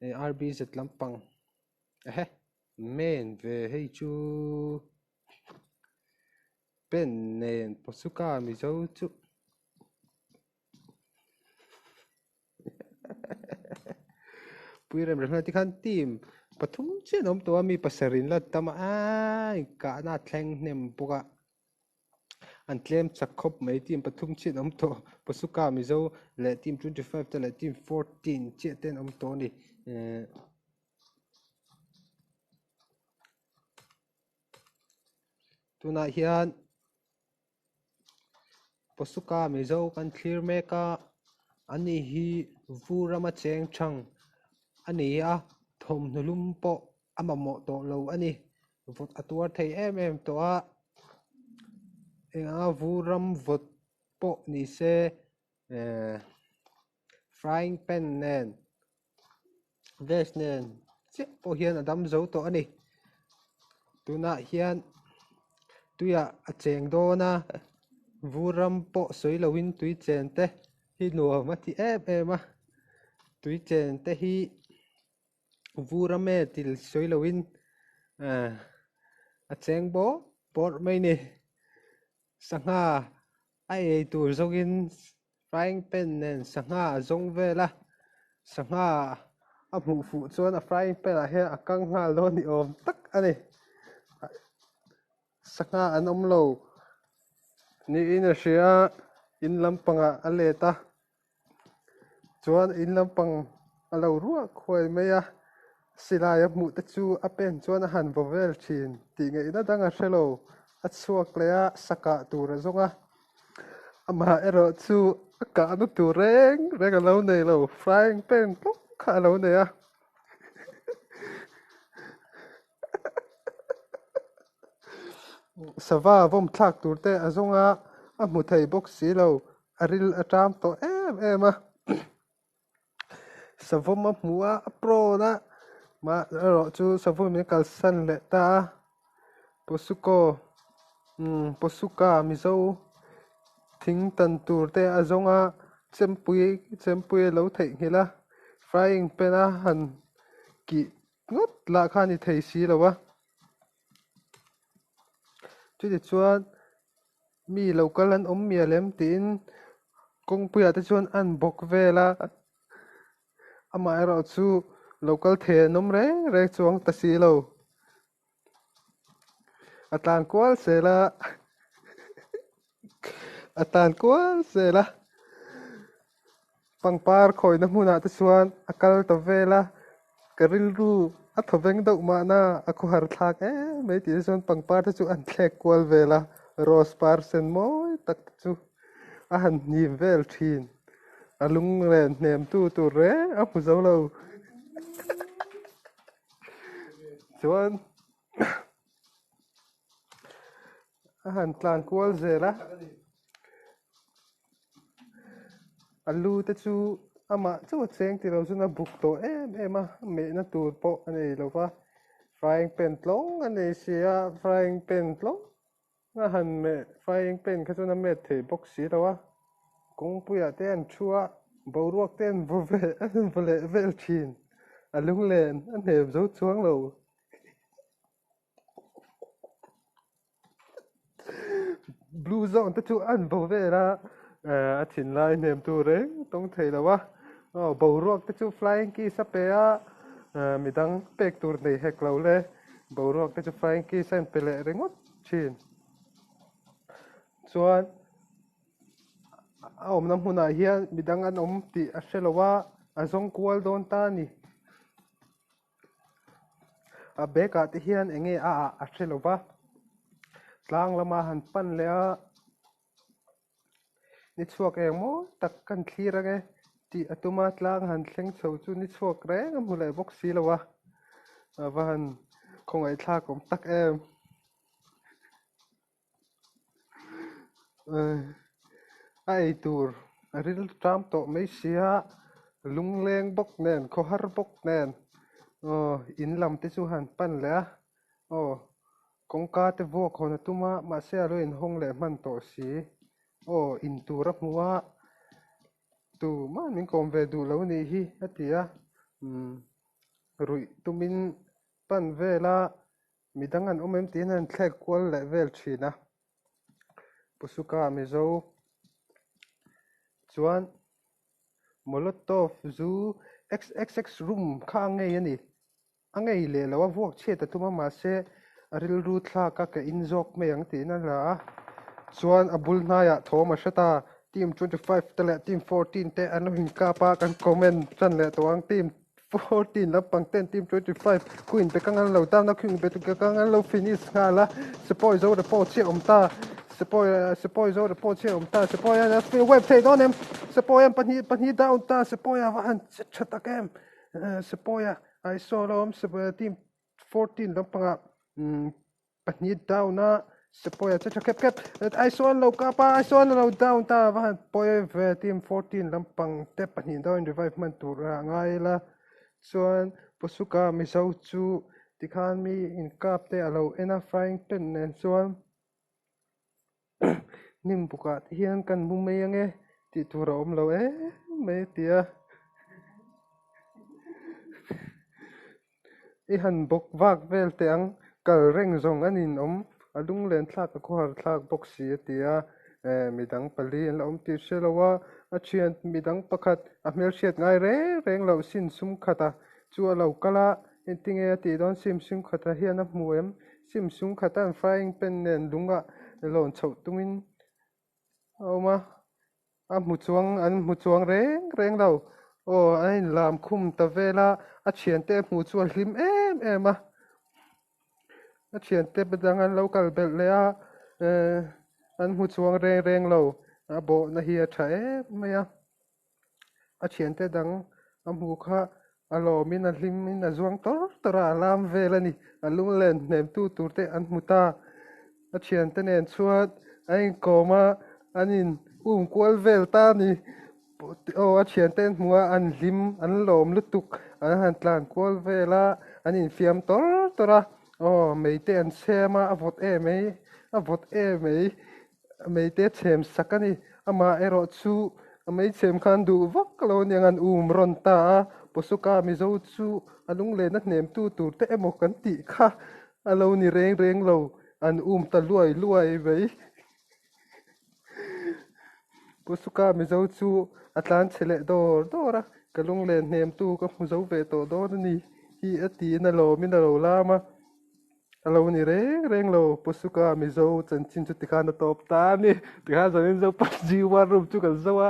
RBZ lampang main ve hei chu pen nen posukamizo chu puirem rehna ti khan team pathum chen om to mi pasarin la tama ai ka na thleng hnem puka an tlem chakhop mai team pathum chen om to posukamizo le team 25 te le team 14 che ten om to ni tuna hian posukamizo kan clear meka ani hi vurama cheng thang ani a thom nulum po amamo to lo ani vot atuar thei em to a enga vuram vot po ni se frying pan nen ves nen che po hian adam zo to ani tuna hian tuya a cheng do na vuram po soi lowin tui chen te hi nuam ma ti em a tui chen te hi vurame til soi lowin a cheng bo por mai ni sangha ai tur zogin frying pan nen sangha zong vela sangha a hmu fu chuan a frying pan a he a kang ngal lo ni om tak ani sangha an om lo ni in a hria in lampanga a leta chuan in lampang a lo ruak khoi mai a silai a hmu te chu a pen chuan a han vovel thin ti nge ina danga hrelo a chuak le a saka tur a zonga ama ero chu a ka nu tur reng reng a lo nei lo frying pan tlok kha a lo nei a sava vom thlak tur te a zonga a hmu thei bawk si lo a ril a tam to em a savom a hmu a pro na ma ero chu savom ni kalsan le ta posukamizo thing tan tur te a zonga chempui lo thei hila frying pan a han ki ngot la khani thei si lo wa chu ti chuan mi local an om mi lem tin kongpuya te chuan an bok vela ama ero chu local the nom reng chuang ta si lo atan kwal sela pangpar khoi na hmuna te chuan akal to vela karil ru a thoveng do ma na a khu har thlak mai ti chuan pangpar te chu an thlek kwal vela rose par sen moi tak chu a han nim vel thin a lung ren hnem tu re a hmu zo lo chuan a han tlan kwal zela alu te chu ama chu cheng ti lo chuna buk to em a me na tur po ani lo wa frying pan tlong ani sia frying pan tlong na han me frying pan kha chuna me thei bok si lo wa kong puya ten chua boruak ten vole vel thin alung len an hem zo chuang lo blue zone te chu an bo vela a thin lai nem tu reng tong thei lo wa boruak te chu flying ki sa pe a midang pek tur nei hek lo le boruak te chu flying ki sen pele rengot thin chuan a om na hmuna hian midang an om ti a hrelowa a zong kual don ta ni a beka te hian enge a hrelowa tlang lama han pan le a ni chuak emo tak kan thlir ange ti atuma tlang han thleng chho chu ni chuak reng a hmu le bawk si lowa van khongai thla kom tak em a ei tur a ril tram to mai sia lungleng bok nen khohar bok nen in lam te chu han pan le a kongka te vok hona tuma ma se alo in hong le man to si in tur a hmuwa tu man min kom ve du lo ni hi atia rui tumin pan vela midang an omem tin an thlek kwal le vel thina posukamizo chuan molotov zu xxx room kha ngei ani angei le lawa vuak cheta tuma ma se aril ru thla ka ka injok me ang tin an la chuan a bul hnaiah thawm a hretah team 25 te le team 14 te an hin kapa kan comment chan le tawang team 14 lampang 10 team 25 queen pe kangan lo tam na khing pe kangan lo finish ngala sepoi zo de po che omta sepoi zo de po che omta sepoi na spin web play don em sepoi am pani down ta sepoi van chata kem sepoi I saw them sepoi team 14 lampanga pani down na sepoi cha kep I saw lo kapa I saw lo down ta van poi ve team 14 lampang te pani down revive man tur ngai la chuan posukamizo chu tikhan mi in kap te alo ena frying pan nen chuan nim buka hian kan mu mai ange ti tur om lo me tia I han bok vak vel te ang kal reng zong anin om alung len thlak a khwar thlak bok si tia midang pali an om ti selawa a thian midang pakhat a hmel hriat ngai reng lo sin sum khata chu alo kala intinge ti don sim sum khata hian a hmuem sim sum khata an frying pan nen lunga lon chho tumin oma a hmu chuang reng lo ein lam khum ta vela a thian te hmu chuan hlim em a thian te bedang an local bel le a an hmu chuang reng lo a bo na hi a tha mai a thian te dang a hmu kha a lawmin a hlimin a zuang tora lam vel ani a lung len hnem tu tur te an hmu ta a thian te nen chuan a in kawma anin kwal vel ta ni a thian te hmua an hlim an lawm lutuk an han tlan kwal vela an in fiam tora mei te an sema a vot mei mei te chem sakani ama ero chu mei chem khan du vak lo niang an ron ta posukamizo chu alung le na hnem tu tur te emo kan ti kha alo ni reng lo an ta luai vei posukamizo chu atlan chele dora kalung le hnem tu ka hmu zo ve to dor ni hi ati na lo min lo lama alo ni reng lo posukamizo chan chin chu tikhan top ta ni tikhan zanin zo Pubg war room chu kan zo a